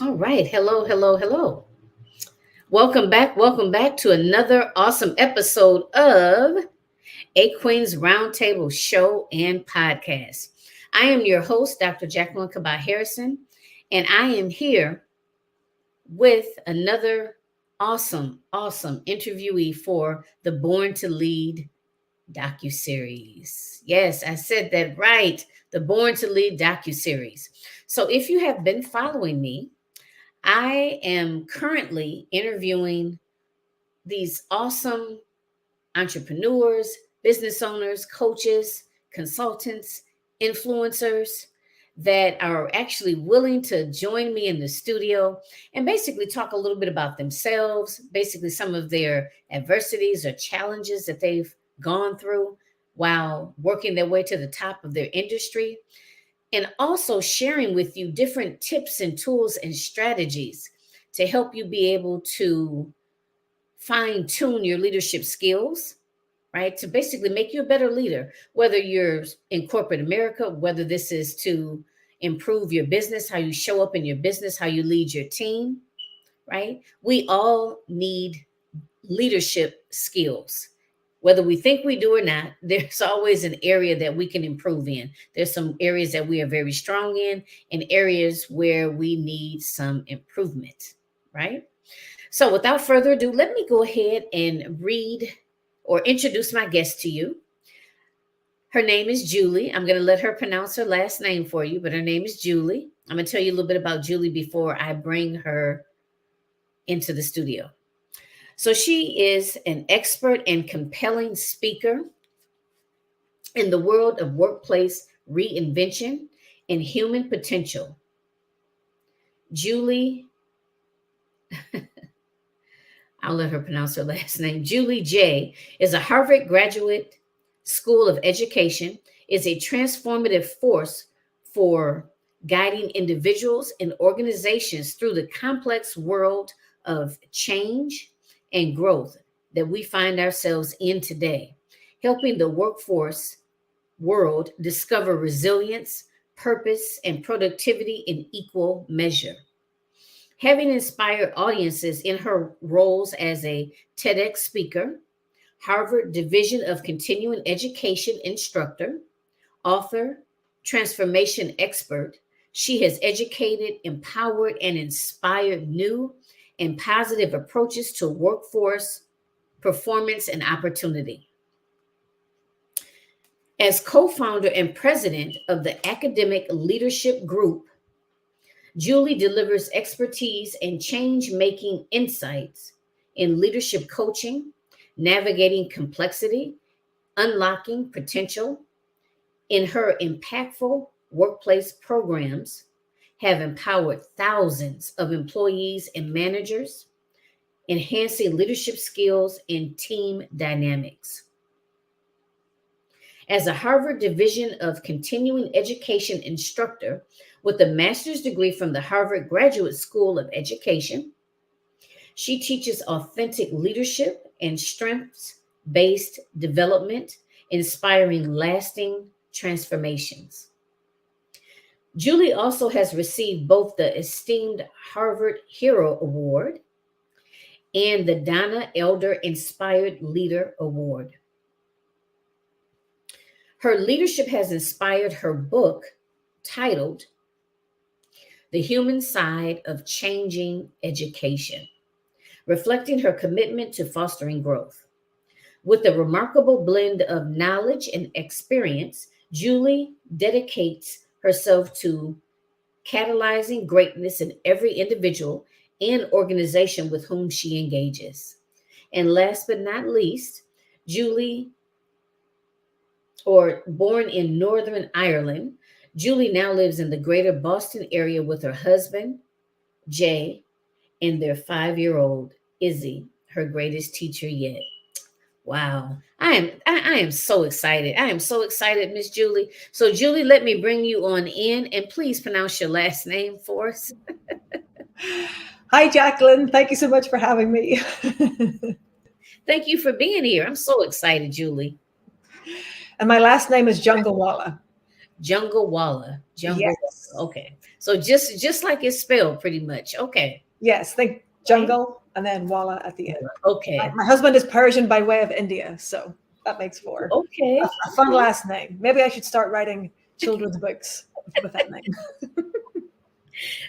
All right. Hello, hello, hello. Welcome back to another awesome episode of A Queen's Roundtable Show and Podcast. I am your host, Dr. Jacqueline Kabah Harrison, and I am here with another awesome interviewee for the Born to Lead docuseries. Yes, I said that right. The Born to Lead docuseries. So if you have been following me, I am currently interviewing these awesome entrepreneurs, business owners, coaches, consultants, influencers that are actually willing to join me in the studio and basically talk a little bit about themselves, basically some of their adversities or challenges that they've gone through while working their way to the top of their industry, and also sharing with you different tips and tools and strategies to help you be able to fine tune your leadership skills, right? To basically make you a better leader, whether you're in corporate America, whether this is to improve your business, how you show up in your business, how you lead your team, right? We all need leadership skills. Whether we think we do or not, there's always an area that we can improve in. There's some areas that we are very strong in and areas where we need some improvement, right? So without further ado, let me go ahead and read or introduce my guest to you. Her name is Julie. I'm going to let her pronounce her last name for you, but her name is Julie. I'm going to tell you a little bit about Julie before I bring her into the studio. So she is an expert and compelling speaker in the world of workplace reinvention and human potential. Julie, I'll let her pronounce her last name. Julie J is a Harvard Graduate School of Education, is a transformative force for guiding individuals and organizations through the complex world of change and growth that we find ourselves in today, helping the workforce world discover resilience, purpose, and productivity in equal measure. Having inspired audiences in her roles as a TEDx speaker, Harvard Division of Continuing Education instructor, author, transformation expert, she has educated, empowered, and inspired new and positive approaches to workforce performance and opportunity. As co founder and president of the Academic Leadership Group, Julie delivers expertise and change making insights in leadership coaching, navigating complexity, unlocking potential. In her impactful workplace programs, have empowered thousands of employees and managers, enhancing leadership skills and team dynamics. As a Harvard Division of Continuing Education instructor with a master's degree from the Harvard Graduate School of Education, she teaches authentic leadership and strengths based development, inspiring lasting transformations. Julie also has received both the esteemed Harvard Hero Award and the Donna Elder Inspired Leader Award. Her leadership has inspired her book titled The Human Side of Changing Education, reflecting her commitment to fostering growth. With a remarkable blend of knowledge and experience, Julie dedicates herself to catalyzing greatness in every individual and organization with whom she engages. And last but not least, Julie, or born in Northern Ireland, Julie now lives in the greater Boston area with her husband, Jay, and their 5-year-old, Izzie, her greatest teacher yet. Wow. I am so excited. I am so excited, Miss Julie. So Julie, let me bring you on in and please pronounce your last name for us. Hi, Jacqueline. Thank you so much for having me. Thank you for being here. I'm so excited, Julie. And my last name is Jungalwala. Jungalwala. Jungle. Yes. Okay. So just like it's spelled, pretty much. Okay. Yes. Think Right. jungle and then wala at the end. Okay. My husband is Persian by way of India, so that makes for Okay. a fun last name. Maybe I should start writing children's books with that name.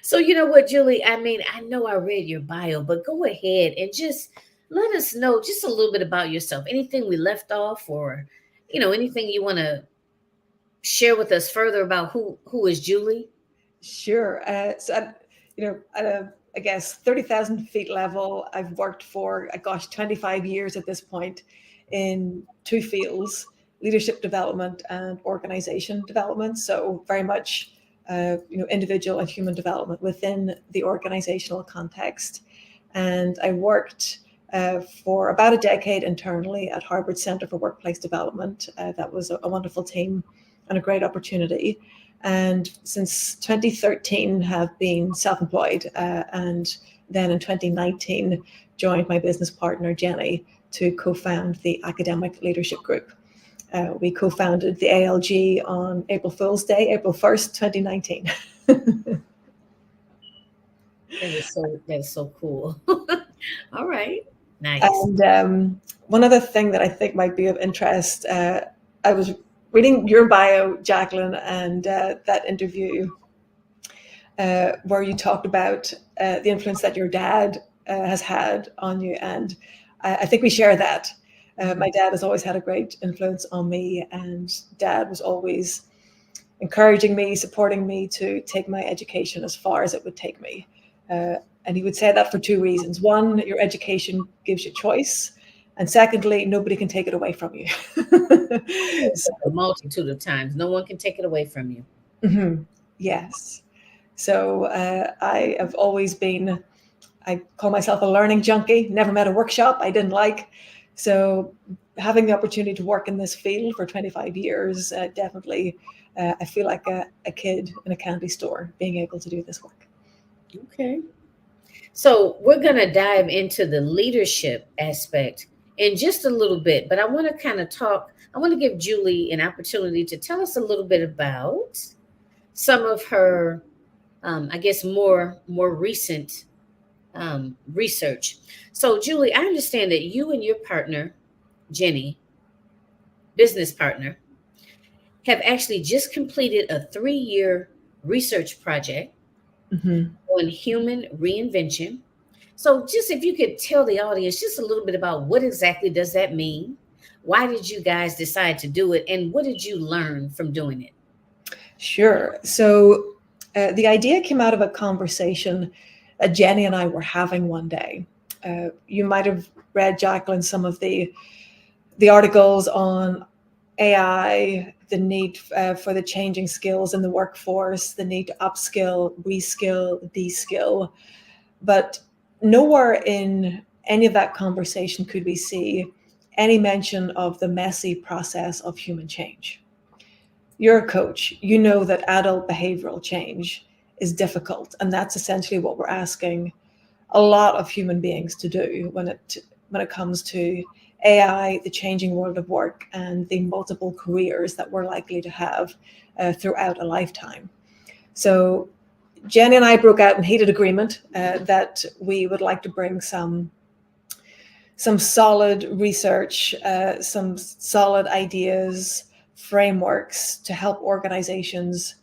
So you know what, Julie? I mean, I know I read your bio, but go ahead and just let us know just a little bit about yourself. Anything we left off, or anything you want to share with us further about who is Julie? Sure. At I guess 30,000 feet level, I've worked for, 25 years at this point in two fields: leadership development and organization development. So very much, individual and human development within the organizational context. And I worked for about a decade internally at Harvard Center for Workplace Development. That was a wonderful team and a great opportunity. And since 2013 have been self-employed, and then in 2019 joined my business partner Jenny to co-found the Academic Leadership Group. We co-founded the ALG on April Fool's Day, April 1st, 2019. That's so cool. All right. Nice. And one other thing that I think might be of interest, I was reading your bio, Jacqueline, and that interview where you talked about the influence that your dad has had on you. And I think we share that. My dad has always had a great influence on me, and Dad was always encouraging me, supporting me to take my education as far as it would take me. And he would say that for two reasons. One, your education gives you choice. And secondly, nobody can take it away from you. So, a multitude of times. No one can take it away from you. Mm-hmm. Yes. So I have always been, I call myself a learning junkie, never met a workshop I didn't like. So having the opportunity to work in this field for 25 years, definitely, I feel like a kid in a candy store being able to do this work. Okay. So we're going to dive into the leadership aspect in just a little bit, but I want to I want to give Julie an opportunity to tell us a little bit about some of her, I guess, more recent research. So, Julie, I understand that you and your partner, Jenny, business partner, have actually just completed a 3-year research project on human reinvention. So, just if you could tell the audience just a little bit about what exactly does that mean? Why did you guys decide to do it? And what did you learn from doing it? Sure. So the idea came out of a conversation that Jenny and I were having one day. You might have read, Jacqueline, some of the articles on AI, the need for the changing skills in the workforce, the need to upskill, reskill, de-skill. But nowhere in any of that conversation could we see any mention of the messy process of human change. You're a coach, you know that adult behavioral change is difficult. And that's essentially what we're asking a lot of human beings to do when it comes to AI, the changing world of work, and the multiple careers that we're likely to have throughout a lifetime. So Jenny and I broke out in heated agreement that we would like to bring some solid research, some solid ideas, frameworks to help organizations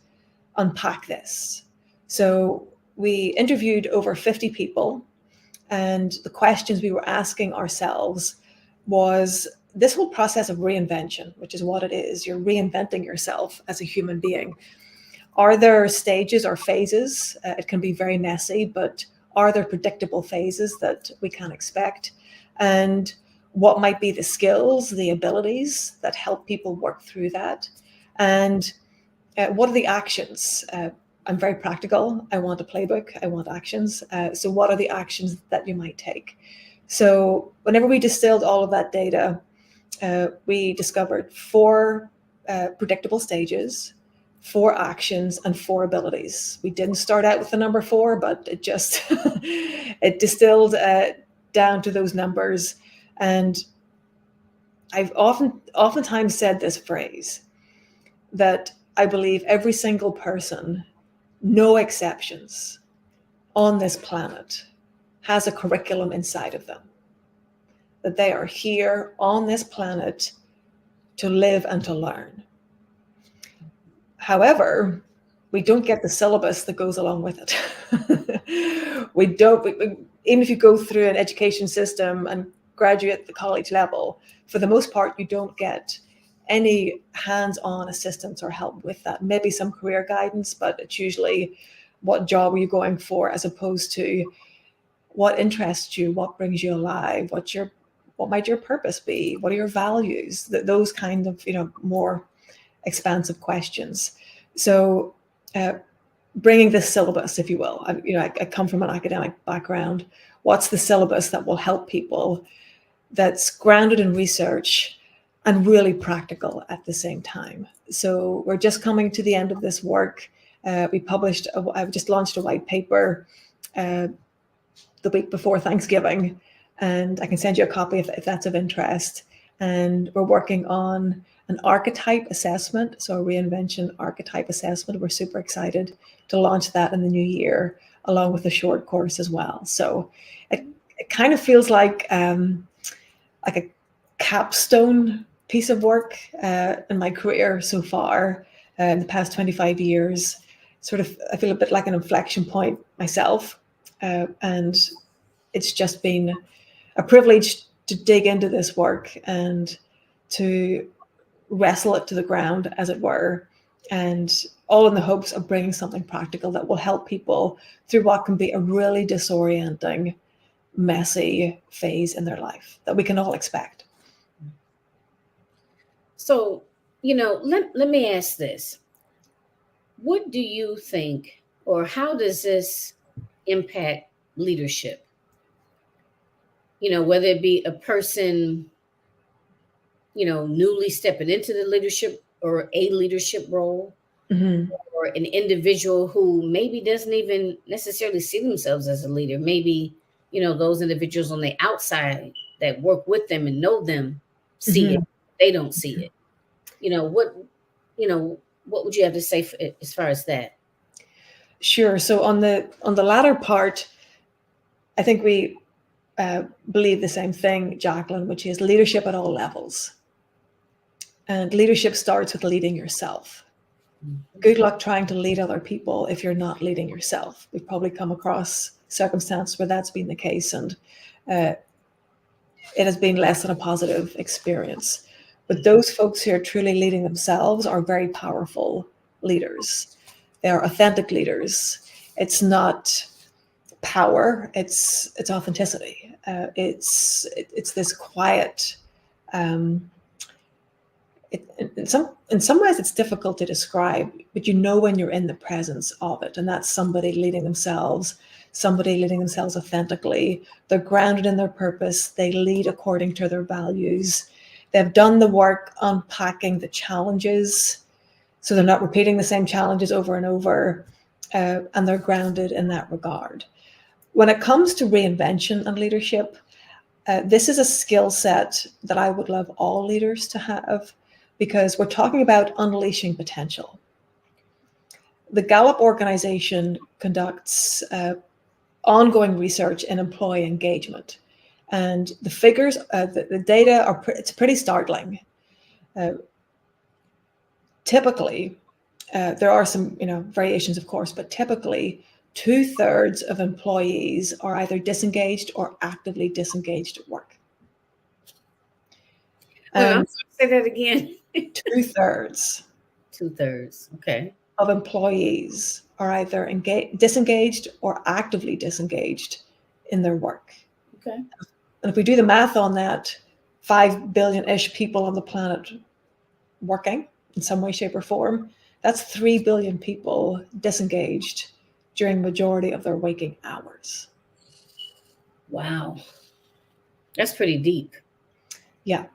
unpack this. So we interviewed over 50 people, and the questions we were asking ourselves was this whole process of reinvention, which is what it is. You're reinventing yourself as a human being. Are there stages or phases? It can be very messy, but are there predictable phases that we can expect? And what might be the skills, the abilities that help people work through that? And what are the actions? I'm very practical. I want a playbook. I want actions. So what are the actions that you might take? So whenever we distilled all of that data, we discovered 4 predictable stages, 4 actions, and 4 abilities. We didn't start out with the number 4, but it just it distilled down to those numbers. And I've oftentimes said this phrase that I believe every single person, no exceptions, on this planet has a curriculum inside of them. That they are here on this planet to live and to learn. However, we don't get the syllabus that goes along with it. We don't, even if you go through an education system and graduate at the college level, for the most part, you don't get any hands-on assistance or help with that. Maybe some career guidance, but it's usually what job are you going for, as opposed to what interests you, what brings you alive, what might your purpose be, what are your values, those kind of more expansive questions. So bringing this syllabus, if you will, I come from an academic background. What's the syllabus that will help people, that's grounded in research and really practical at the same time? So we're just coming to the end of this work. I've just launched a white paper the week before Thanksgiving, and I can send you a copy if that's of interest. And we're working on an archetype assessment, so a reinvention archetype assessment. We're super excited to launch that in the new year, along with a short course as well. So it kind of feels like a capstone piece of work in my career so far, in the past 25 years. I feel a bit like an inflection point myself. And it's just been a privilege to dig into this work and to wrestle it to the ground, as it were, and all in the hopes of bringing something practical that will help people through what can be a really disorienting, messy phase in their life that we can all expect. So, let me ask this. What do you think, or how does this impact leadership? Whether it be a person, newly stepping into the leadership or a leadership role, or an individual who maybe doesn't even necessarily see themselves as a leader. Maybe, those individuals on the outside that work with them and know them see it. They don't see it. What would you have to say as far as that? Sure. So on the latter part, I think we believe the same thing, Jacqueline, which is leadership at all levels. And leadership starts with leading yourself. Good luck trying to lead other people if you're not leading yourself. We've probably come across circumstances where that's been the case, and it has been less than a positive experience. But those folks who are truly leading themselves are very powerful leaders. They are authentic leaders. It's not power, it's authenticity. It's this quiet. In some ways it's difficult to describe, but when you're in the presence of it, and that's somebody leading themselves authentically. They're grounded in their purpose. They lead according to their values. They've done the work unpacking the challenges, so they're not repeating the same challenges over and over, and they're grounded in that regard. When it comes to reinvention and leadership, this is a skill set that I would love all leaders to have, because we're talking about unleashing potential. The Gallup organization conducts ongoing research in employee engagement, and the figures, the data it's pretty startling. Typically, there are some variations, of course, but typically 2/3 of employees are either disengaged or actively disengaged at work. I'm sorry, say that again. 2/3. 2/3. Okay. Of employees are either disengaged or actively disengaged in their work. Okay. And if we do the math on that, 5 billion-ish people on the planet working in some way, shape, or form, that's 3 billion people disengaged during majority of their waking hours. Wow. That's pretty deep. Yeah.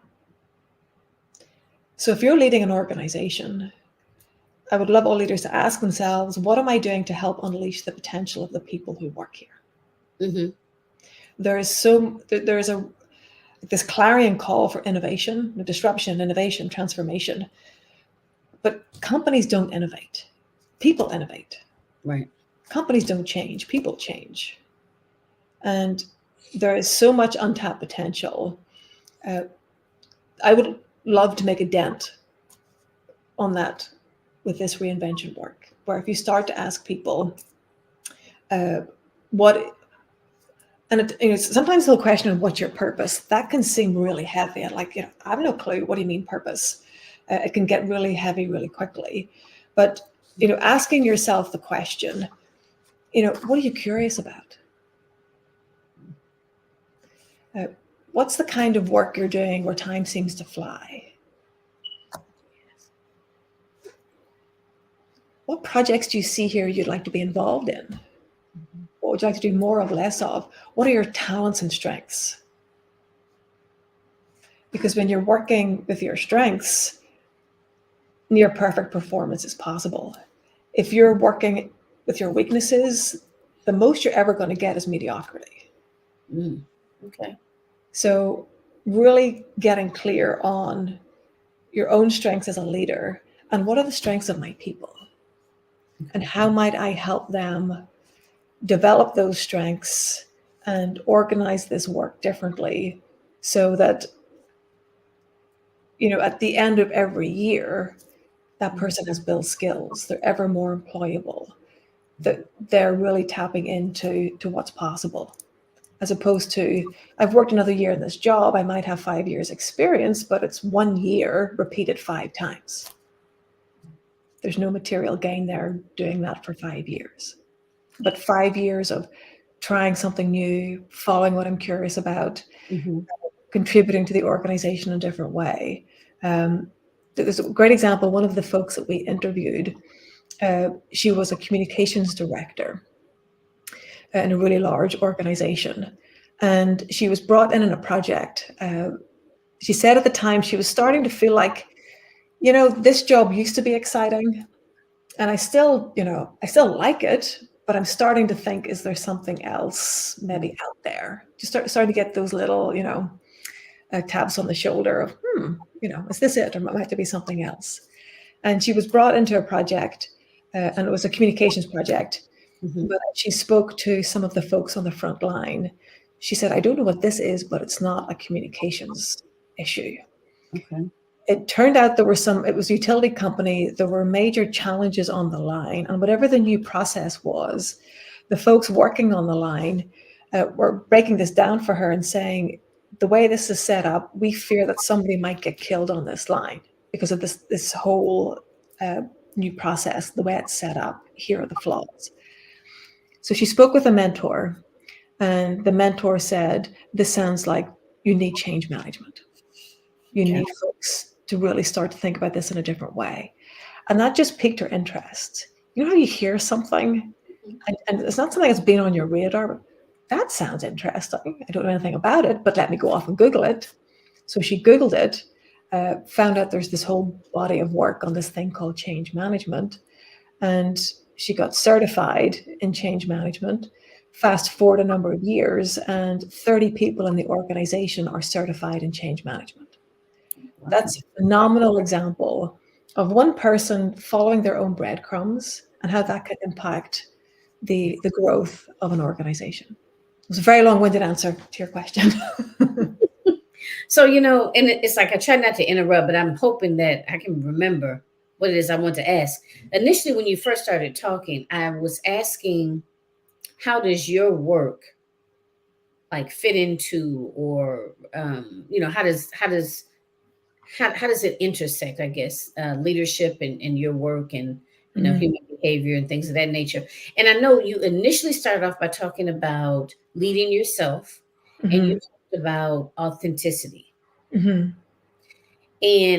So if you're leading an organization, I would love all leaders to ask themselves, what am I doing to help unleash the potential of the people who work here? Mm-hmm. There's this clarion call for innovation, disruption, innovation, transformation. But companies don't innovate. People innovate. Right. Companies don't change. People change. And there is so much untapped potential. I would love to make a dent on that with this reinvention work, where if you start to ask people what, and sometimes they'll question what's your purpose. That can seem really heavy. And like, I have no clue. What do you mean purpose? It can get really heavy really quickly. But, asking yourself the question, what are you curious about? What's the kind of work you're doing where time seems to fly? What projects do you see here you'd like to be involved in? What would you like to do more of, less of? What are your talents and strengths? Because when you're working with your strengths, near perfect performance is possible. If you're working with your weaknesses, the most you're ever going to get is mediocrity. Okay. So really getting clear on your own strengths as a leader and what are the strengths of my people and how might I help them develop those strengths and organize this work differently so that, at the end of every year, that person has built skills. They're ever more employable. That they're really tapping into what's possible. As opposed to, I've worked another year in this job, I might have 5 years experience, but it's 1 year repeated 5 times. There's no material gain there doing that for 5 years. But 5 years of trying something new, following what I'm curious about, contributing to the organization in a different way. There's a great example. One of the folks that we interviewed, she was a communications director in a really large organization. And she was brought in a project. She said at the time she was starting to feel like, this job used to be exciting. And I still like it, but I'm starting to think, is there something else maybe out there? Just starting to get those little, taps on the shoulder of, is this it? Or might there be something else? And she was brought into a project, and it was a communications project. But she spoke to some of the folks on the front line. She said, I don't know what this is, but it's not a communications issue. Okay. It turned out it was a utility company. There were major challenges on the line. And whatever the new process was, the folks working on the line were breaking this down for her and saying, the way this is set up, we fear that somebody might get killed on this line because of this whole new process, the way it's set up. Here are the flaws. So she spoke with a mentor, and the mentor said, this sounds like you need change management. You need folks to really start to think about this in a different way. And that just piqued her interest. You know how you hear something, and it's not something that's been on your radar, but that sounds interesting. I don't know anything about it, but let me go off and Google it. So she Googled it, found out there's this whole body of work on this thing called change management. And she got certified in change management. Fast forward a number of years, and 30 people in the organization are certified in change management. Wow. That's a phenomenal example of one person following their own breadcrumbs and how that can impact the growth of an organization. It was a very long-winded answer to your question. So, and it's like I try not to interrupt, but I'm hoping that I can remember what it is I want to ask. Initially, when you first started talking, I was asking, how does your work like fit into, or how does it intersect, I guess, leadership and your work and human behavior and things of that nature. And I know you initially started off by talking about leading yourself, and you talked about authenticity. And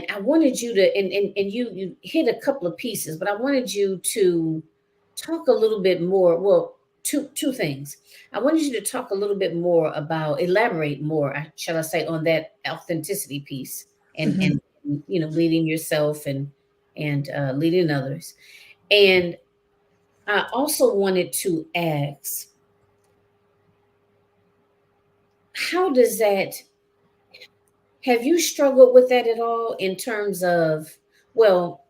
I wanted you to, and you hit a couple of pieces, but I wanted you to talk a little bit more. Well, two things. I wanted you to talk a little bit more about, elaborate more, shall I say, on that authenticity piece, and leading yourself and leading others. And I also wanted to ask, how does that, have you struggled with that at all in terms of, well,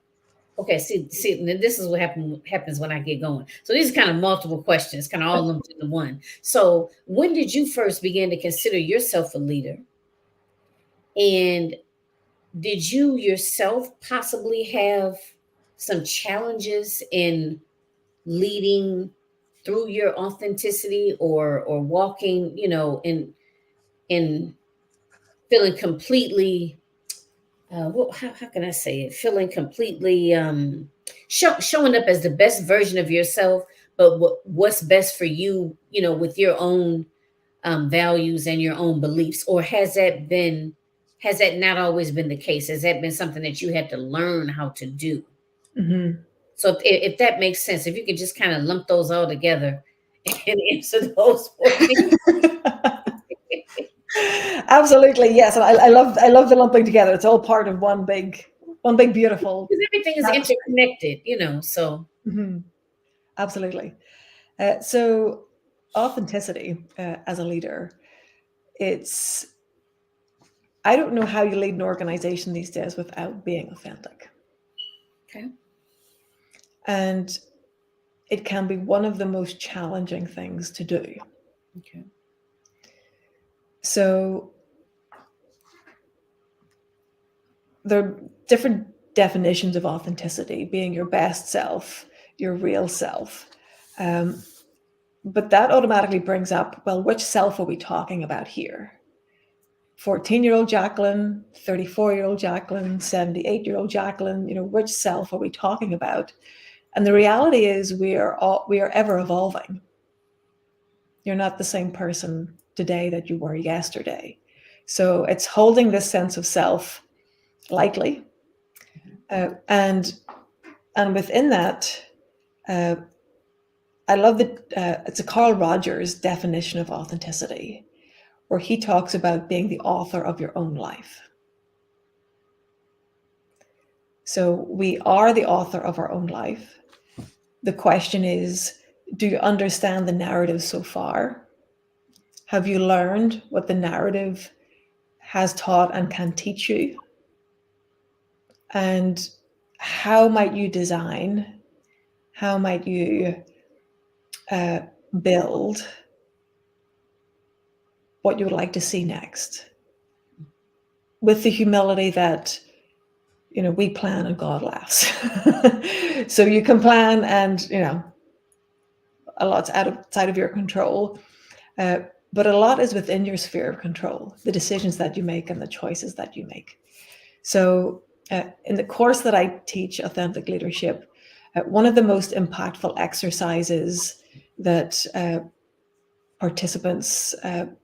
Okay, see, and this is what happens when I get going. So these are kind of multiple questions, kind of all lumped into one. So when did you first begin to consider yourself a leader? And did you yourself possibly have some challenges in leading through your authenticity, or walking, in feeling completely, how can I say it? Feeling completely, showing up as the best version of yourself, but what's best for you, with your own values and your own beliefs? Or has that not always been the case? Has that been something that you had to learn how to do? Mhm. So if that makes sense, if you could just kind of lump those all together and answer those for me. Absolutely, yes. And I love the lumping together. It's all part of one big beautiful Because everything is tapestry. interconnected, so. Mhm. Absolutely. So authenticity as a leader, it's I don't know how you lead an organization these days without being authentic. Okay. And it can be one of the most challenging things to do. Okay. So there are different definitions of authenticity, being your best self, your real self. But that automatically brings up, well, which self are we talking about here? 14-year-old Jacqueline, 34-year-old Jacqueline, 78-year-old Jacqueline, which self are we talking about? And the reality is we are ever evolving. You're not the same person today that you were yesterday. So it's holding this sense of self lightly. And within that, I love that it's a Carl Rogers definition of authenticity, where he talks about being the author of your own life. So we are the author of our own life. The question is, do you understand the narrative so far? Have you learned what the narrative has taught and can teach you? And how might you design? How might you build what you would like to see next? With the humility that, we plan and God laughs. So you can plan and, a lot's outside of your control. But a lot is within your sphere of control, the decisions that you make and the choices that you make. So in the course that I teach, Authentic Leadership, one of the most impactful exercises that participants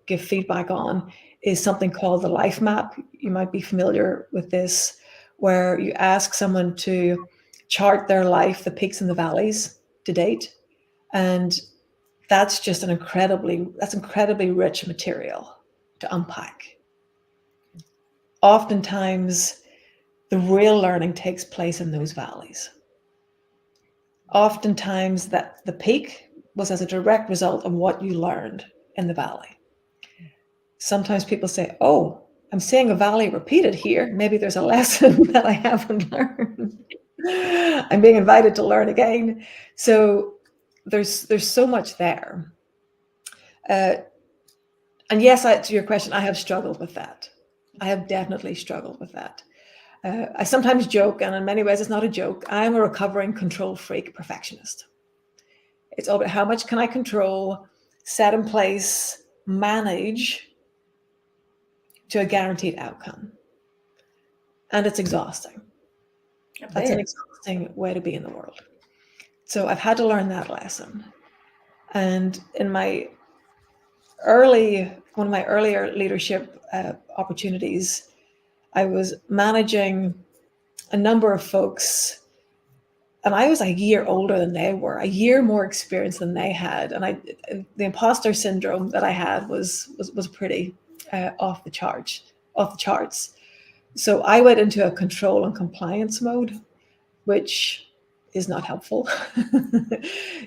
give feedback on is something called the life map. You might be familiar with this, where you ask someone to chart their life, the peaks and the valleys to date. And that's just incredibly rich material to unpack. Oftentimes, the real learning takes place in those valleys. Oftentimes, that the peak was as a direct result of what you learned in the valley. Sometimes people say, oh, I'm seeing a valley repeated here. Maybe there's a lesson that I haven't learned. I'm being invited to learn again. So there's so much there. And yes, to your question, I have struggled with that. I have definitely struggled with that. I sometimes joke, and in many ways it's not a joke. I'm a recovering control freak perfectionist. It's all about how much can I control, set in place, manage to a guaranteed outcome. And it's exhausting. That's an exhausting way to be in the world. So I've had to learn that lesson. And in one of my earlier leadership opportunities, I was managing a number of folks, and I was a year older than they were, a year more experience than they had. And the imposter syndrome that I had was pretty off the charts. So I went into a control and compliance mode, which is not helpful.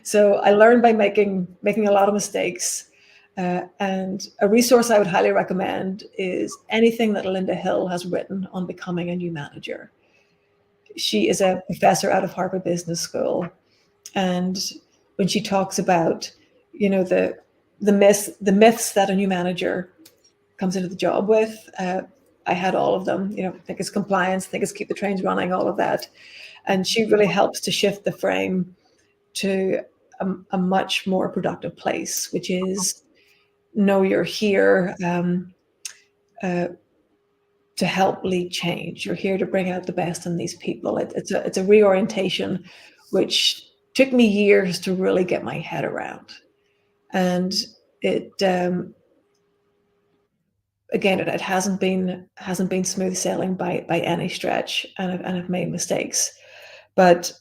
So I learned by making a lot of mistakes. And a resource I would highly recommend is anything that Linda Hill has written on becoming a new manager. She is a professor out of Harvard Business School, and when she talks about, the myths that a new manager comes into the job with, I had all of them. Think it's compliance, think it's keep the trains running, all of that, and she really helps to shift the frame to a much more productive place, which is, know you're here uh, to help lead change. You're here to bring out the best in these people. It's a reorientation, which took me years to really get my head around. And it again, it hasn't been smooth sailing by any stretch, and I've made mistakes. But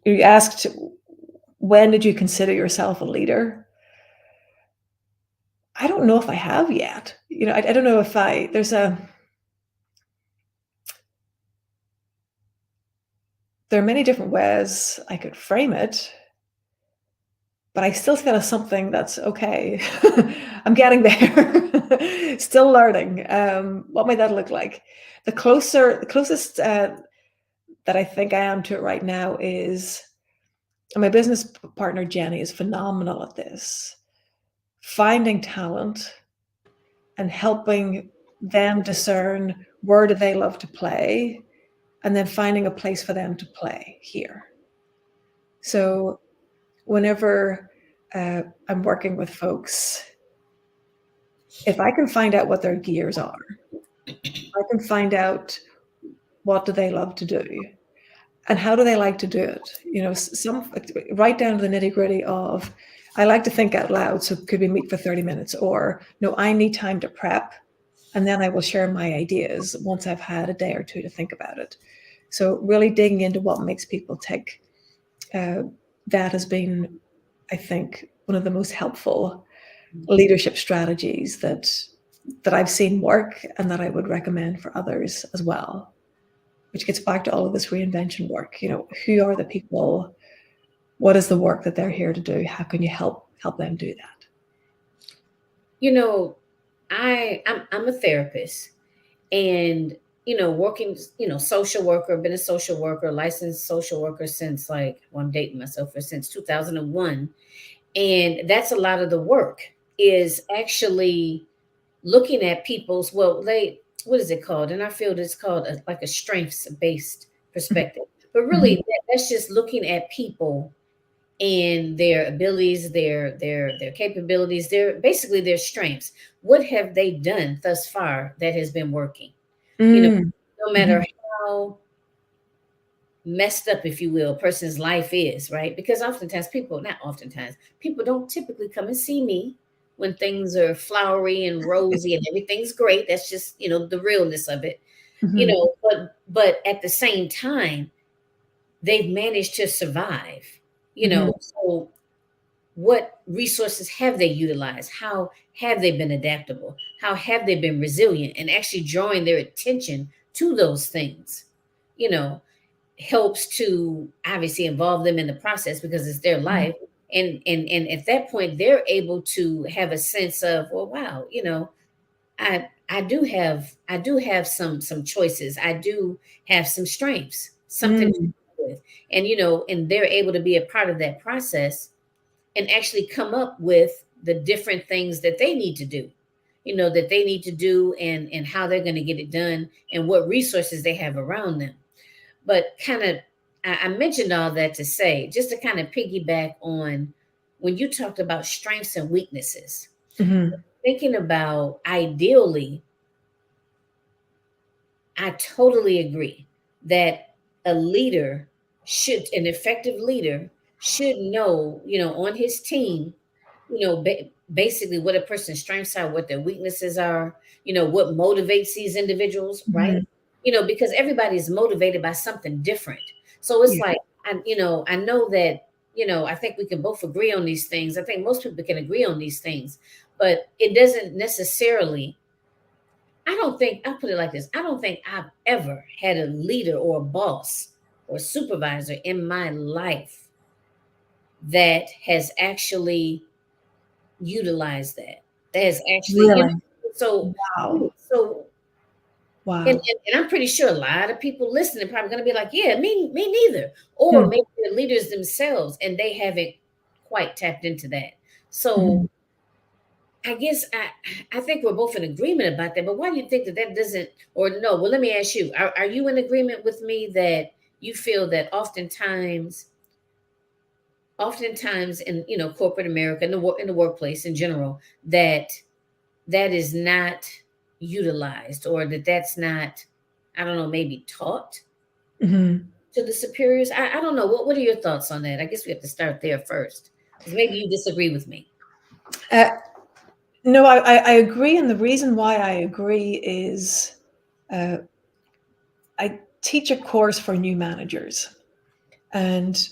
you asked, when did you consider yourself a leader? I don't know if I have yet. I don't know if there are many different ways I could frame it, but I still feel it's something that's okay. I'm getting there. Still learning. What might that look like? The closest that I think I am to it right now is, my business partner Jenny is phenomenal at this, finding talent and helping them discern where do they love to play, and then finding a place for them to play here. So whenever I'm working with folks, if I can find out what their gears are, I can find out what do they love to do and how do they like to do it. Some right down to the nitty gritty of, I like to think out loud, so could we meet for 30 minutes? Or, no, I need time to prep, and then I will share my ideas once I've had a day or two to think about it. So really digging into what makes people tick, that has been, I think, one of the most helpful leadership strategies that I've seen work, and that I would recommend for others as well. Which gets back to all of this reinvention work. Who are the people? What is the work that they're here to do? How can you help them do that? I'm a therapist, and working, social worker, been a social worker, licensed social worker since, I'm dating myself, for since 2001. And that's a lot of the work, is actually looking at people's, what is it called in our field? It's called like a strengths based perspective. But really, Mhm. that's just looking at people and their abilities, their capabilities, basically their strengths. What have they done thus far that has been working? You know, Mm. no matter Mhm. how messed up, if you will, a person's life is, right? Because people don't typically come and see me when things are flowery and rosy and everything's great. That's just, the realness of it. Mhm. But at the same time, they've managed to survive. Mhm. So what resources have they utilized? How have they been adaptable? How have they been resilient, and actually drawing their attention to those things? You know, helps to obviously involve them in the process, because it's their Mhm. life. And at that point, they're able to have a sense of, well, wow, I do have some choices. I do have some strengths, something to Mm. work with. And they're able to be a part of that process, and actually come up with the different things that they need to do, and how they're going to get it done, and what resources they have around them. But kind of, I mentioned all that to say, just to kind of piggyback on when you talked about strengths and weaknesses, Mhm. thinking about, ideally, I totally agree that an effective leader should know, on his team, basically what a person's strengths are, what their weaknesses are, what motivates these individuals, right? Mhm. Because everybody's motivated by something different. So it's Yeah. like, I know that, I think we can both agree on these things. I think most people can agree on these things, but it doesn't necessarily, I'll put it like this. I don't think I've ever had a leader or a boss or supervisor in my life that has actually utilized that. That has actually, Really? so, Wow. so And, Wow. and, and I'm pretty sure a lot of people listening probably going to be like, yeah, me neither. Or Hmm. maybe the leaders themselves and they haven't quite tapped into that. So Hmm. I guess I think we're both in agreement about that. But why do you think that that doesn't, or no? Well, let me ask you: Are you in agreement with me that you feel that oftentimes in corporate America, in the workplace in general, that that is not utilized, or that that's not, I don't know, maybe taught Hmm. to the superiors? I don't know. What are your thoughts on that? I guess we have to start there first, because maybe you disagree with me. Uh, no, I agree. And the reason why I agree is uh, I teach a course for new managers. And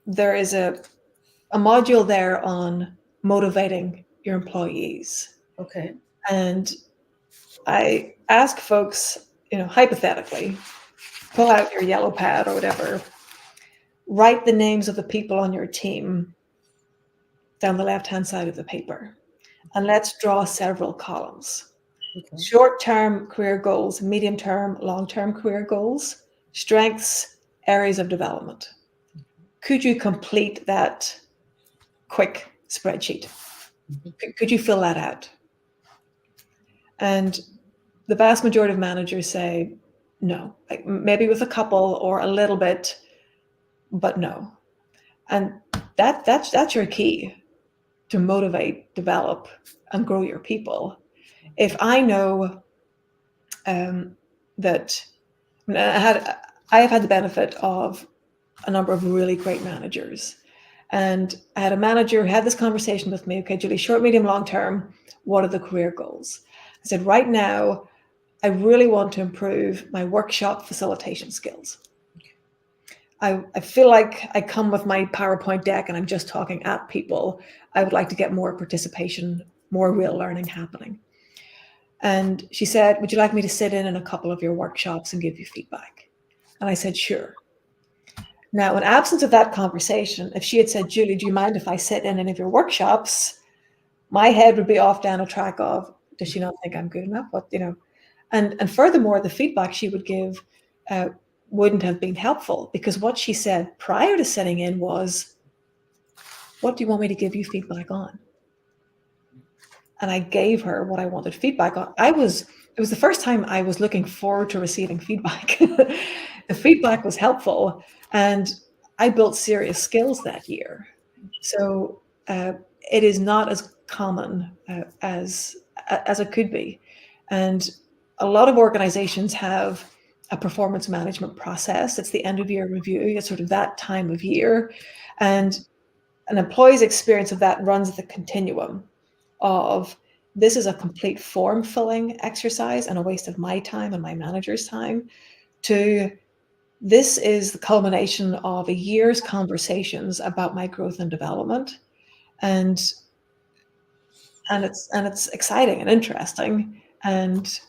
there is a module there on motivating your employees. Okay. And I ask folks, hypothetically, pull out your yellow pad or whatever, write the names of the people on your team down the left hand side of the paper, and let's draw several columns. Okay. Short term career goals, medium term, long term career goals, strengths, areas of development. Could you complete that quick spreadsheet? Could you fill that out? And the vast majority of managers say no, like maybe with a couple or a little bit, but no. And that's your key to motivate, develop, and grow your people. If I know um, that I have had the benefit of a number of really great managers, and I had a manager who had this conversation with me. Okay, Julie, short, medium, long term, what are the career goals? I said, right now, I really want to improve my workshop facilitation skills. I feel like I come with my PowerPoint deck and I'm just talking at people. I would like to get more participation, more real learning happening. And she said, would you like me to sit in a couple of your workshops and give you feedback? And I said, sure. Now, in absence of that conversation, if she had said, Julie, do you mind if I sit in any of your workshops? My head would be off down a track of, does she not think I'm good enough? And furthermore, the feedback she would give uh, wouldn't have been helpful, because what she said prior to sitting in was, what do you want me to give you feedback on? And I gave her what I wanted feedback on. It was the first time I was looking forward to receiving feedback. The feedback was helpful, and I built serious skills that year. So it is not as common as it could be. And a lot of organizations have a performance management process. It's the end of year review. It's sort of that time of year. And an employee's experience of that runs the continuum of, this is a complete form filling exercise and a waste of my time and my manager's time, to, this is the culmination of a year's conversations about my growth and development. And it's exciting and interesting, and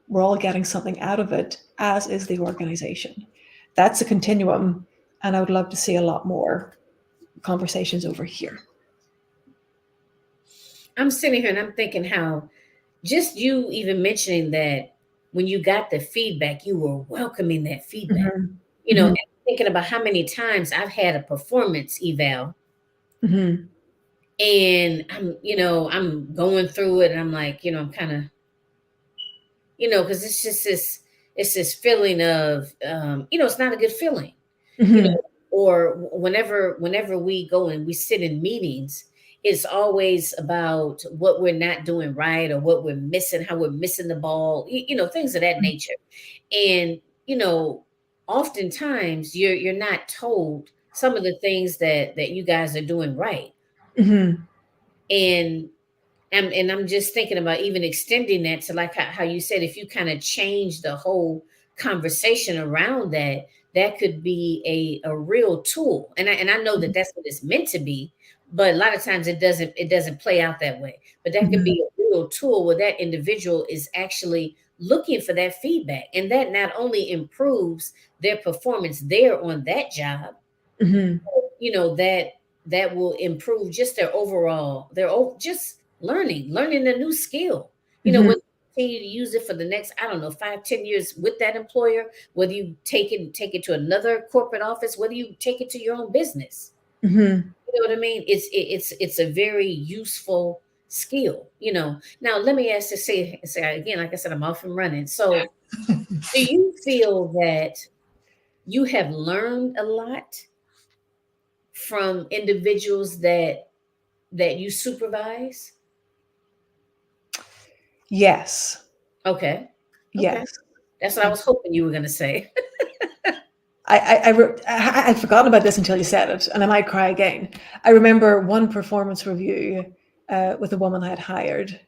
we're all getting something out of it, as is the organization. That's a continuum, and I would love to see a lot more conversations over here. I'm sitting here and I'm thinking how just you even mentioning that when you got the feedback, you were welcoming that feedback. Mhm. And Mhm. thinking about how many times I've had a performance eval Mhm. and I'm going through it and I'm like, I'm kind of, because it's just this feeling of, it's not a good feeling, you know, Mhm. or whenever we go and we sit in meetings, it's always about what we're not doing right or what we're missing, how we're missing the ball, things of that nature. And, oftentimes you're not told some of the things that you guys are doing right. Mhm. And and I'm just thinking about even extending that to like how you said, if you kind of change the whole conversation around that, that could be a real tool. And I know that that's what it's meant to be, but a lot of times it doesn't play out that way. But that could Mhm. be a real tool where that individual is actually looking for that feedback, and that not only improves their performance there on that job, Mhm. that will improve just their overall, just learning a new skill. When Mhm. continue to use it for the next, I don't know, 5, 10 years with that employer, whether you take it to another corporate office, whether you take it to your own business. Mm-hmm. You know what I mean? It's a very useful skill, you know. Now let me ask you, say again, like I said, I'm off and running. So do you feel that you have learned a lot from individuals that you supervise? Yes. Okay. Okay. Yes. That's what I was hoping you were going to say. I'd forgotten about this until you said it, and I might cry again. I remember one performance review with a woman I had hired,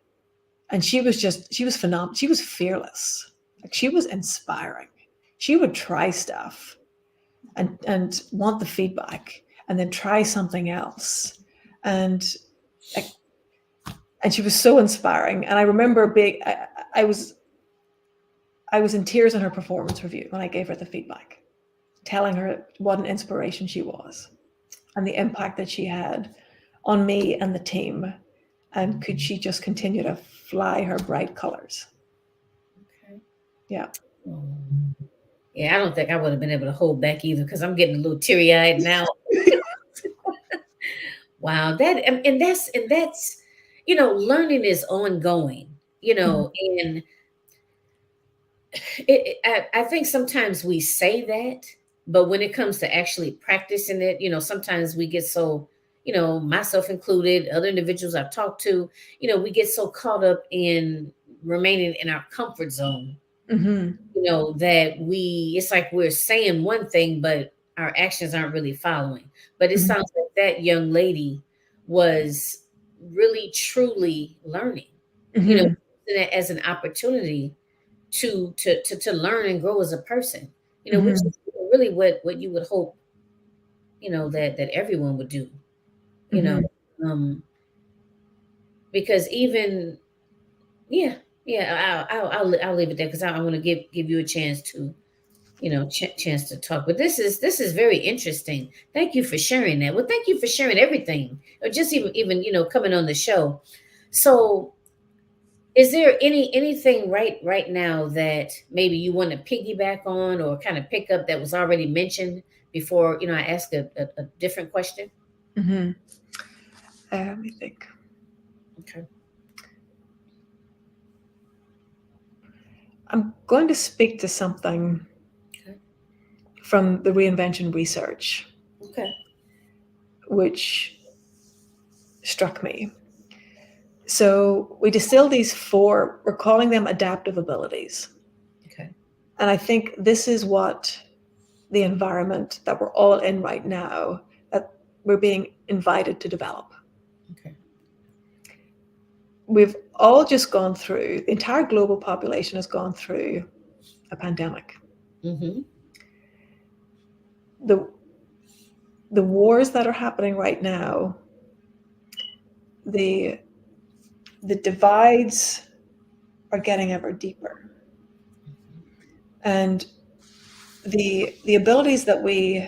and she was phenomenal. She was fearless. Like, she was inspiring. She would try stuff and want the feedback, and then try something else, and like, and she was so inspiring. And I remember I was in tears in her performance review when I gave her the feedback, telling her what an inspiration she was and the impact that she had on me and the team. And could she just continue to fly her bright colors? Okay. Yeah. Yeah, I don't think I would have been able to hold back either, because I'm getting a little teary-eyed now. Wow, and that's learning is ongoing, and I think sometimes we say that, but when it comes to actually practicing it, sometimes we get so, myself included, other individuals I've talked to, we get so caught up in remaining in our comfort zone, Mm-hmm. that it's like we're saying one thing, but our actions aren't really following. But it Mm-hmm. sounds like that young lady was really truly learning, Mm-hmm. using it as an opportunity to learn and grow as a person, which Mm-hmm. is really what you would hope, that everyone would do, you know, Mm-hmm. um, because even, yeah, yeah, I'll leave it there, because I want to give you a chance to, chance to talk. But this is very interesting. Thank you for sharing that. Well, thank you for sharing everything, or just even coming on the show. So, is there anything right now that maybe you want to piggyback on or kind of pick up that was already mentioned before, I ask a different question? Mm-hmm. Let me think. Okay. I'm going to speak to something Okay. from the reinvention research, Okay. which struck me. So we distill these four, we're calling them adaptive abilities. Okay. And I think this is what the environment that we're all in right now, that we're being invited to develop. Okay. We've all just gone through, the entire global population has gone through a pandemic. Mm-hmm. The wars that are happening right now, the divides are getting ever deeper. And the abilities that we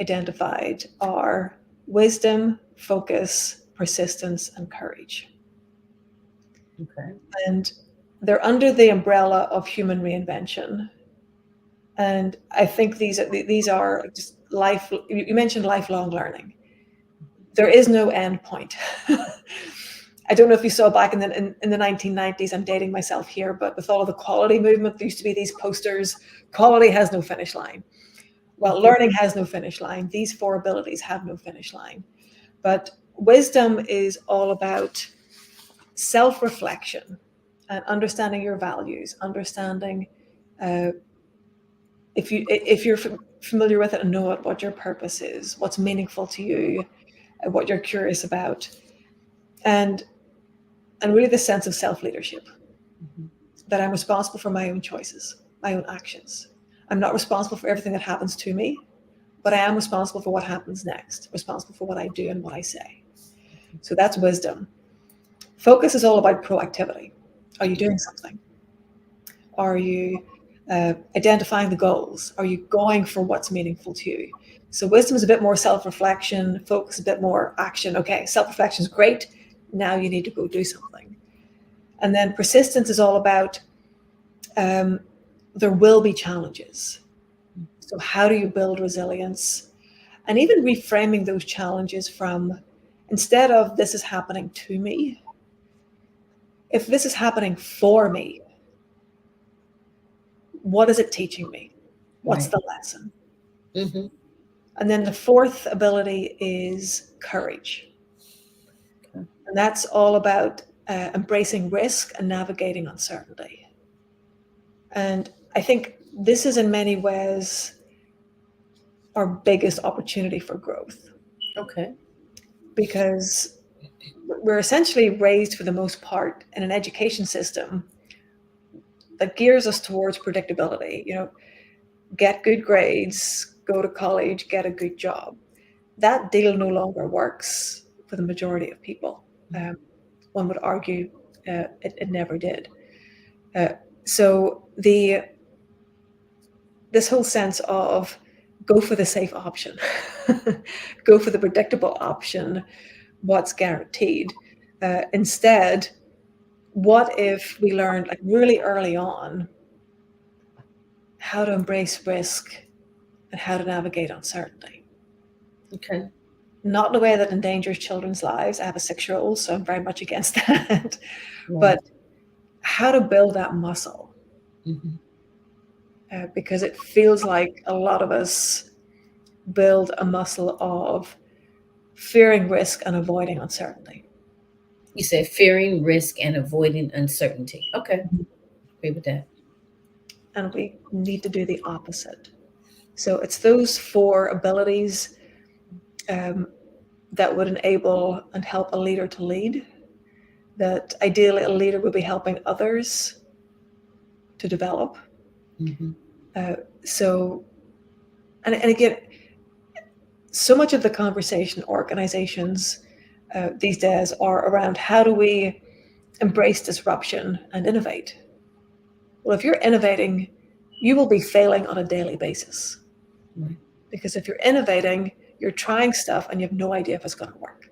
identified are wisdom, focus, persistence, and courage. Okay. And they're under the umbrella of human reinvention. And I think these are just life. You mentioned lifelong learning. There is no end point. I don't know if you saw back in the 1990s, I'm dating myself here, but with all of the quality movement, there used to be these posters, quality has no finish line. Well, learning has no finish line. These four abilities have no finish line. But wisdom is all about self-reflection and understanding your values, understanding if you're familiar with it and know what your purpose is, what's meaningful to you, what you're curious about, and really the sense of self-leadership, Mm-hmm. that I'm responsible for my own choices, my own actions. I'm not responsible for everything that happens to me, but I am responsible for what happens next, responsible for what I do and what I say. So that's wisdom. Focus is all about proactivity. Are you doing something? Are you identifying the goals? Are you going for what's meaningful to you? So wisdom is a bit more self-reflection, focus a bit more action. Okay, self-reflection is great. Now you need to go do something. And then persistence is all about there will be challenges. So how do you build resilience? And even reframing those challenges from, instead of this is happening to me, if this is happening for me, what is it teaching me? What's Right. the lesson? Mm-hmm. And then the fourth ability is courage. Okay. And that's all about embracing risk and navigating uncertainty. And I think this is in many ways our biggest opportunity for growth, Okay. because we're essentially raised for the most part in an education system that gears us towards predictability. Get good grades, go to college, get a good job. That deal no longer works for the majority of people. One would argue it never did. So this whole sense of go for the safe option, go for the predictable option, what's guaranteed. Instead, what if we learned like really early on how to embrace risk and how to navigate uncertainty? Okay. Not in a way that endangers children's lives. I have a 6-year-old, so I'm very much against that. Right. But how to build that muscle, Mm-hmm. because it feels like a lot of us build a muscle of fearing risk and avoiding uncertainty. You said fearing risk and avoiding uncertainty. Okay. Agree with that. And we need to do the opposite. So it's those 4 abilities that would enable and help a leader to lead, that ideally a leader would be helping others to develop. Mm-hmm. So, and again, so much of the conversation organizations these days are around how do we embrace disruption and innovate. Well, if you're innovating, you will be failing on a daily basis. Right. Because if you're innovating, you're trying stuff and you have no idea if it's going to work.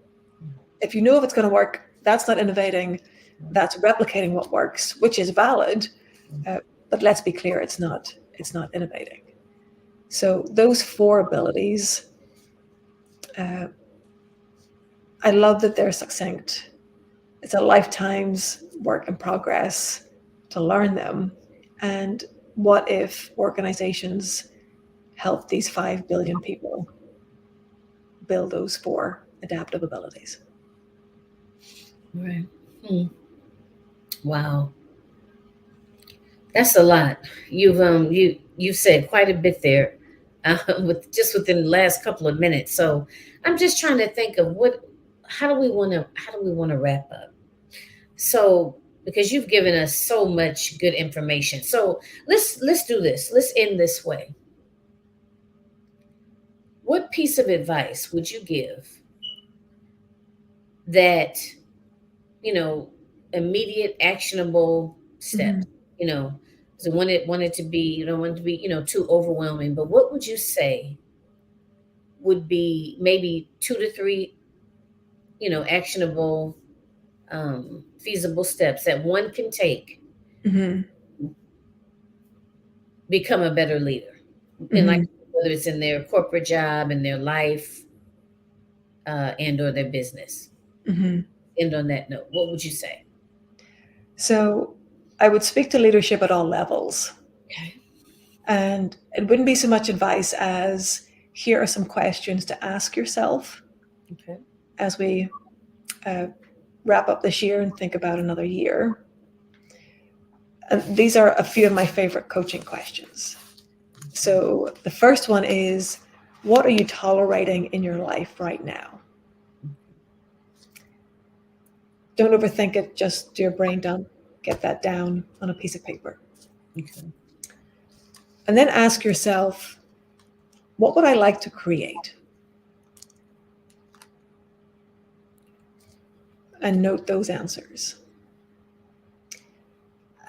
If you know if it's going to work, that's not innovating. That's replicating what works, which is valid. But let's be clear, it's not innovating. So those 4 abilities, I love that they're succinct. It's a lifetime's work in progress to learn them. And what if organizations help these 5 billion people build those 4 adaptive abilities? Right. Hmm. Wow. That's a lot. You've said quite a bit there, within the last couple of minutes. So I'm just trying to think of how do we want to wrap up? So because you've given us so much good information, so let's do this. Let's end this way. What piece of advice would you give that you know immediate actionable steps? Mhm. You know, so want it to be you don't want it to be too overwhelming. But what would you say would be maybe 2 to 3 actionable, feasible steps that one can take, Mhm. become a better leader, and like Mhm. whether it's in their corporate job, in their life, and or their business. Mhm. End on that note, what would you say? So I would speak to leadership at all levels. Okay. And it wouldn't be so much advice as here are some questions to ask yourself Okay. as we uh, wrap up this year and think about another year. And these are a few of my favorite coaching questions. So the first one is, what are you tolerating in your life right now? Don't overthink it, just do your brain dump, get that down on a piece of paper. Okay. And then ask yourself, what would I like to create? And note those answers.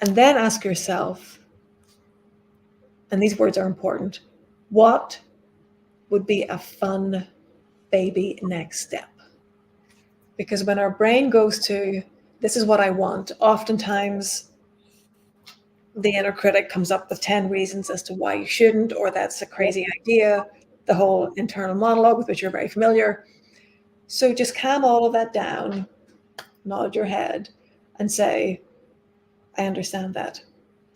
And then ask yourself, and these words are important, what would be a fun baby next step? Because when our brain goes to, this is what I want, oftentimes the inner critic comes up with 10 reasons as to why you shouldn't, or that's a crazy idea, the whole internal monologue with which you're very familiar. So just calm all of that down, nod your head, and say, I understand that.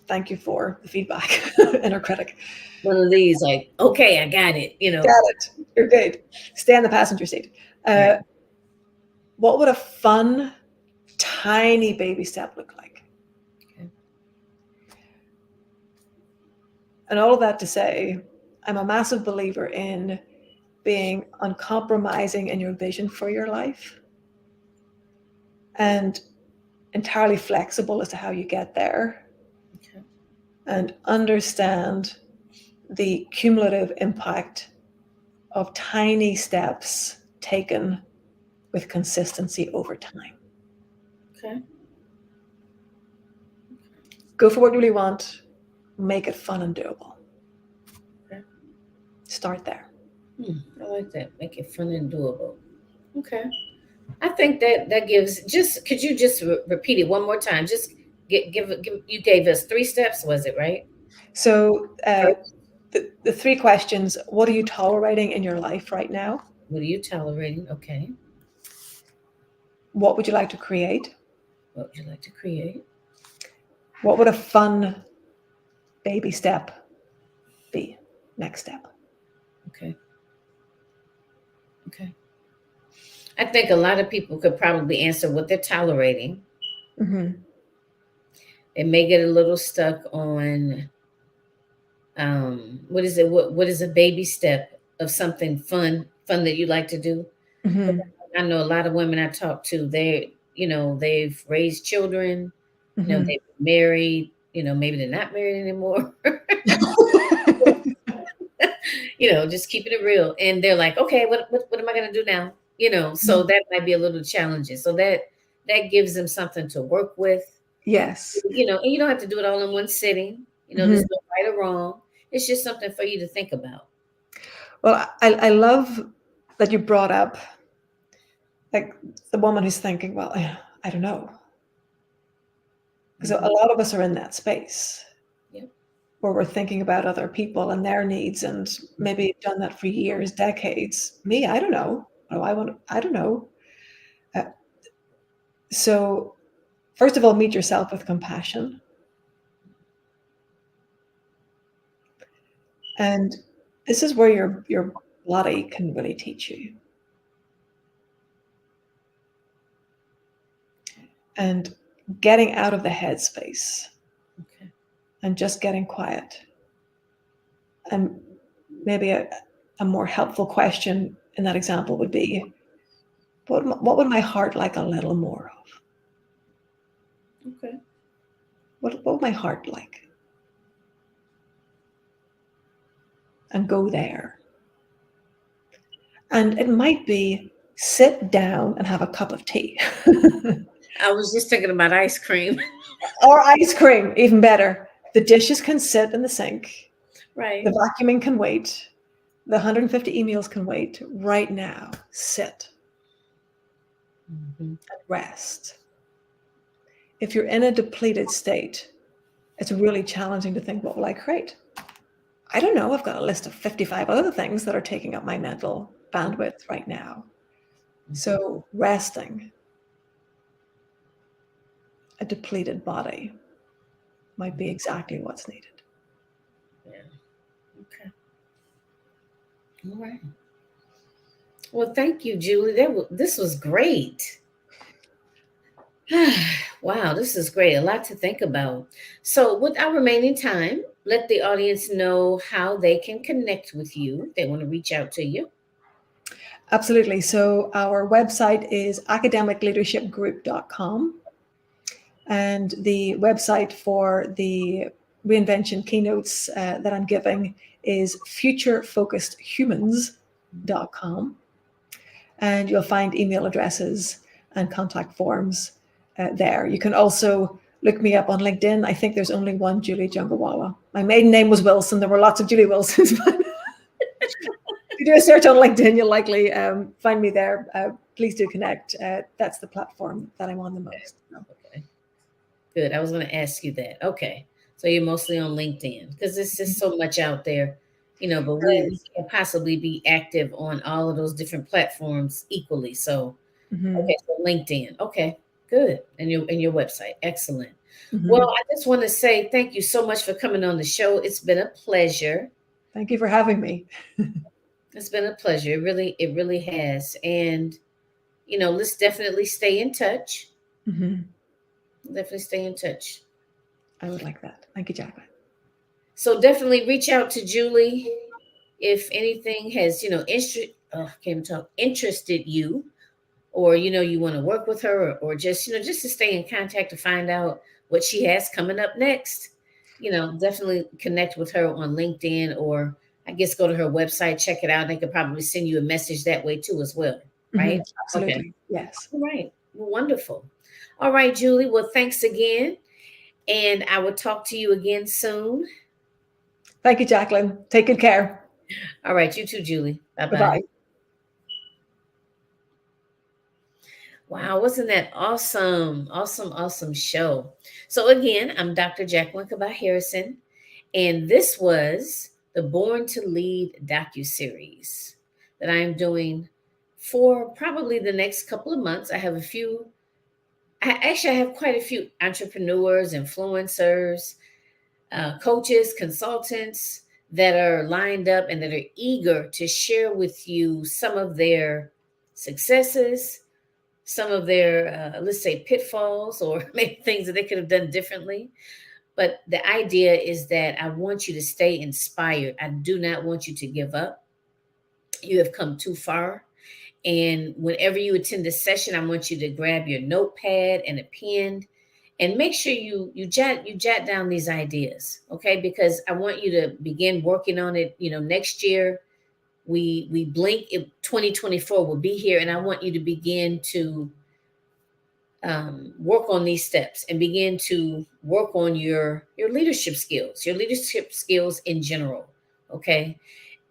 Thank you for the feedback, inner critic. One of these, like, okay, I got it, Got it. You're good. Stay in the passenger seat. Right. What would a fun, tiny baby step look like? Okay. And all of that to say, I'm a massive believer in being uncompromising in your vision for your life and entirely flexible as to how you get there, Okay. and understand the cumulative impact of tiny steps taken with consistency over time. Okay. Go for what you really want, make it fun and doable. Okay. Start there. I like that. Make it fun and doable. Okay. I think that gives, just, could you just repeat it one more time? Just give, you gave us 3 steps, was it right? So the 3 questions: what are you tolerating in your life right now? What are you tolerating? Okay. What would you like to create? What would you like to create? What would a fun baby step be? Next step. Okay. Okay. I think a lot of people could probably answer what they're tolerating. Mm-hmm. They may get a little stuck on what is it? What is a baby step of something fun that you like to do? Mm-hmm. I know a lot of women I talk to, they've raised children, Mm-hmm. they've been married, maybe they're not married anymore. Just keeping it real. And they're like, okay, what am I gonna do now? So that might be a little challenging. So that gives them something to work with. Yes. And you don't have to do it all in one sitting. Mm-hmm. There's no right or wrong. It's just something for you to think about. Well, I love that you brought up, like, the woman who's thinking, well, I don't know. Because a lot of us are in that space. Yep. Where we're thinking about other people and their needs, and maybe done that for years, decades. Me, I don't know. I don't know. So first of all, meet yourself with compassion. And this is where your body can really teach you. And getting out of the headspace. Okay. And just getting quiet. And maybe a more helpful question in that example would be, what would my heart like a little more of? Okay. What would my heart like? And go there. And it might be sit down and have a cup of tea. I was just thinking about ice cream. Or ice cream, even better. The dishes can sit in the sink. Right. The vacuuming can wait. The 150 emails can wait. Right now, sit and rest. If you're in a depleted state, it's really challenging to think, what will I create? I don't know. I've got a list of 55 other things that are taking up my mental bandwidth right now. So resting a depleted body might be exactly what's needed. Yeah. Okay. All right. Well, thank you, Julie. This was great. Wow, this is great. A lot to think about. So, with our remaining time, let the audience know how they can connect with you. If they want to reach out to you. Absolutely. So our website is academicleadershipgroup.com. And the website for the reinvention keynotes that I'm giving is futurefocusedhumans.com. And you'll find email addresses and contact forms there. You can also look me up on LinkedIn. I think there's only one Julie Jungalwala. My maiden name was Wilson. There were lots of Julie Wilsons. If you do a search on LinkedIn, you'll likely find me there. Please do connect. That's the platform that I'm on the most. Okay. Good. I was going to ask you that. Okay. So you're mostly on LinkedIn because there's just so much out there, but we Right. can possibly be active on all of those different platforms equally. So, Hmm. okay, so LinkedIn. Okay, good. And your website. Excellent. Well, Hmm. I just want to say thank you so much for coming on the show. It's been a pleasure. Thank you for having me. It's been a pleasure. It really has. And let's definitely stay in touch. Hmm. Definitely stay in touch. I would like that. Thank you, Jacqueline. So definitely reach out to Julie if anything has, interested you, or you want to work with her, or just just to stay in contact to find out what she has coming up next. Definitely connect with her on LinkedIn, or I guess go to her website, check it out. They could probably send you a message that way too as well, Hmm. right? Okay. Absolutely. Yes. All right. Well, wonderful. All right, Julie. Well, thanks again. And I will talk to you again soon. Thank you, Jacqueline. Take good care. All right. You too, Julie. Bye Bye bye. bye. Wow. Wasn't that awesome? Awesome, awesome show. So, again, I'm Dr. Jacqueline Kabah Harrison, and this was the Born to Lead docuseries that I am doing for probably the next couple of months. I have quite a few entrepreneurs, influencers, coaches, consultants that are lined up and that are eager to share with you some of their successes, some of their, let's say, pitfalls, or maybe things that they could have done differently. But the idea is that I want you to stay inspired. I do not want you to give up. You have come too far. And whenever you attend this session, I want you to grab your notepad and a pen, and make sure you jot down these ideas, okay? Because I want you to begin working on it. Next year we blink, 2024 will be here, and I want you to begin to work on these steps and begin to work on your leadership skills in general, okay?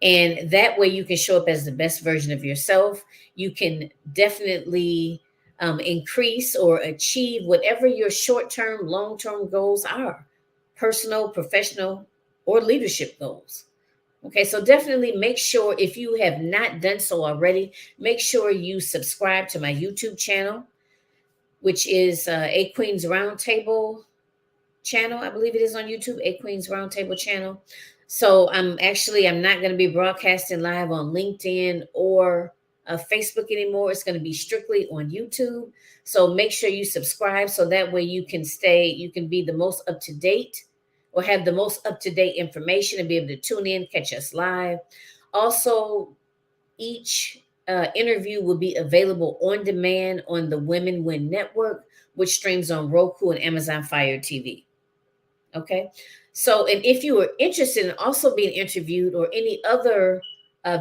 And that way you can show up as the best version of yourself. You can definitely increase or achieve whatever your short-term, long-term goals are, personal, professional, or leadership goals. Okay, so definitely make sure, if you have not done so already, make sure you subscribe to my YouTube channel, which is A Queen's Roundtable channel. I believe it is on YouTube, A Queen's Roundtable channel. So I'm not going to be broadcasting live on LinkedIn or Facebook anymore. It's going to be strictly on YouTube. So make sure you subscribe, so that way you can be the most up to date, or have the most up to date information, and be able to tune in, catch us live. Also, each interview will be available on demand on the Women Win Network, which streams on Roku and Amazon Fire TV. Okay. So, and if you are interested in also being interviewed, or any other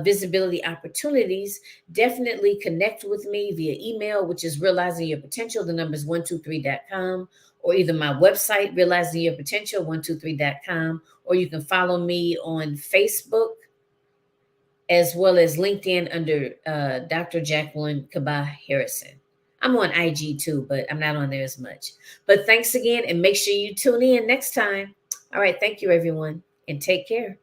visibility opportunities, definitely connect with me via email, which is realizing your potential. The number is 123.com, or either my website, realizing your potential 123.com, or you can follow me on Facebook as well as LinkedIn under Dr. Jacqueline Kabah Harrison. I'm on IG too, but I'm not on there as much. But thanks again, and make sure you tune in next time. All right. Thank you, everyone, and take care.